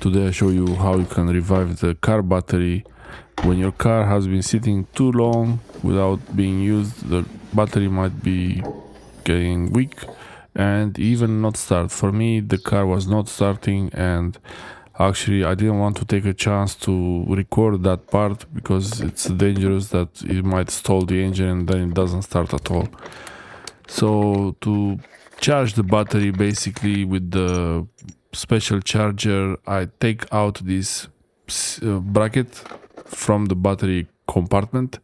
Today I show you how you can revive the car battery. When your car has been sitting too long without being used, the battery might be getting weak and even not start. For me, the car was not starting, and actually I didn't want to take a chance to record that part because it's dangerous that it might stall the engine and then it doesn't start at all. So to charge the battery basically with the special charger, I take out this bracket from the battery compartment,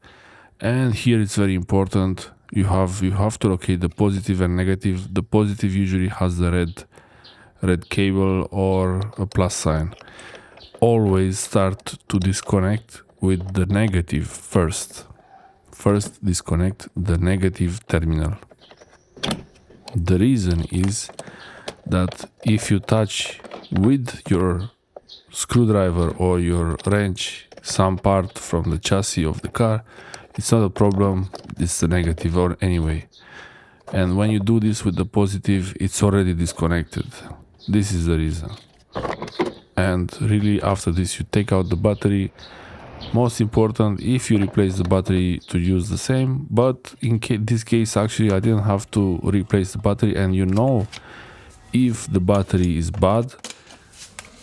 and here it's very important. You have to locate the positive and negative. The positive usually has the red cable or a plus sign. Always start to disconnect with the negative first. First disconnect the negative terminal. The reason is that if you touch with your screwdriver or your wrench some part from the chassis of the car, it's not a problem, it's the negative or anyway. And when you do this with the positive, it's already disconnected. This is the reason. And really after this you take out the battery. Most important, if you replace the battery, to use the same, but in this case actually I didn't have to replace the battery. And you know if the battery is bad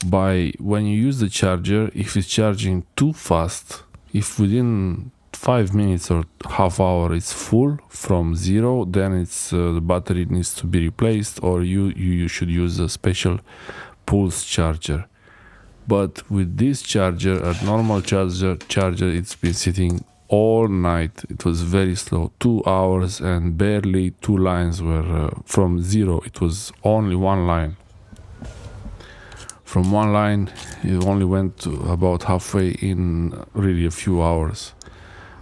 by when you use the charger. If it's charging too fast, if within 5 minutes or half hour it's full from zero, then it's the battery needs to be replaced, or you should use a special pulse charger. But with this charger, a normal charger, it's been sitting all night. It was very slow, 2 hours, and barely 2 lines were from zero. It was only 1 line. From 1 line, it only went to about halfway in really a few hours.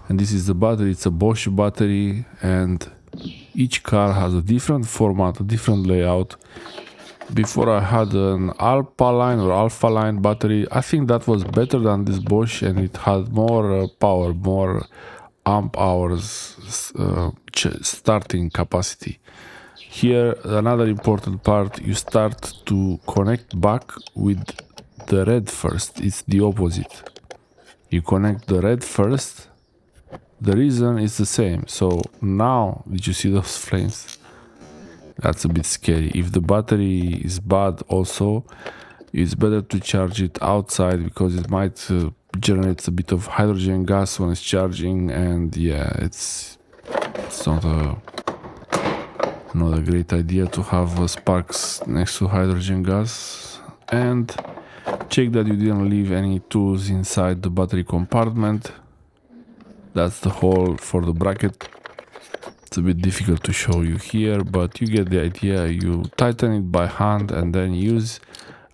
And this is the battery. It's a Bosch battery, and each car has a different format, a different layout. Before I had an Alpha line battery. I think that was better than this Bosch, and it had more power, more amp hours starting capacity. Here another important part, you start to connect back with the red first. It's the opposite. You connect the red first. The reason is the same. So now, did you see those flames? That's a bit scary. If the battery is bad also, it's better to charge it outside because it might generate a bit of hydrogen gas when it's charging, and yeah, it's not a great idea to have sparks next to hydrogen gas. And check that you didn't leave any tools inside the battery compartment. That's the hole for the bracket. It's a bit difficult to show you here, but you get the idea. You tighten it by hand and then use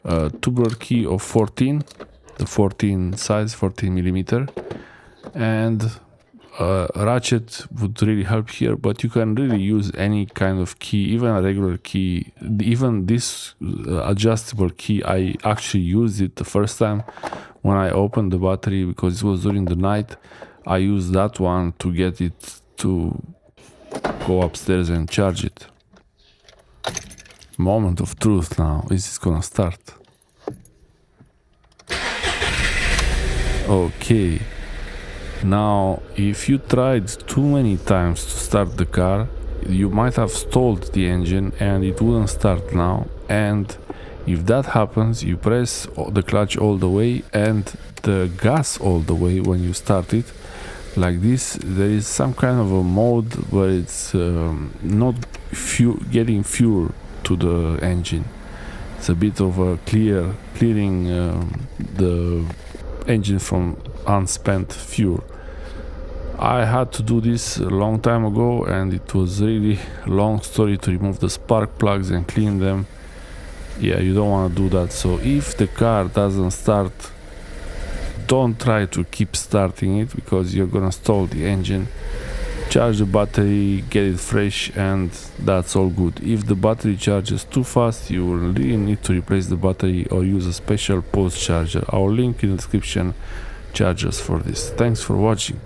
a tubular key of 14, the 14 size, 14 millimeter, and a ratchet would really help here, but you can really use any kind of key, even a regular key. Even this adjustable key, I actually used it the first time when I opened the battery because it was during the night. I used that one to get it to go upstairs and charge it. Moment of truth now. Is this gonna start? Okay. Now, if you tried too many times to start the car, you might have stalled the engine and it wouldn't start now. And if that happens, you press the clutch all the way and the gas all the way when you start it. Like this, there is some kind of a mode where it's not getting fuel to the engine. It's a bit of a clearing the engine from unspent fuel. I had to do this a long time ago, and it was really a long story to remove the spark plugs and clean them. Yeah, you don't want to do that. So if the car doesn't start, don't try to keep starting it because you're gonna stall the engine. Charge the battery, get it fresh, and that's all good. If the battery charges too fast, you will really need to replace the battery or use a special pulse charger. I'll link in the description chargers for this. Thanks for watching.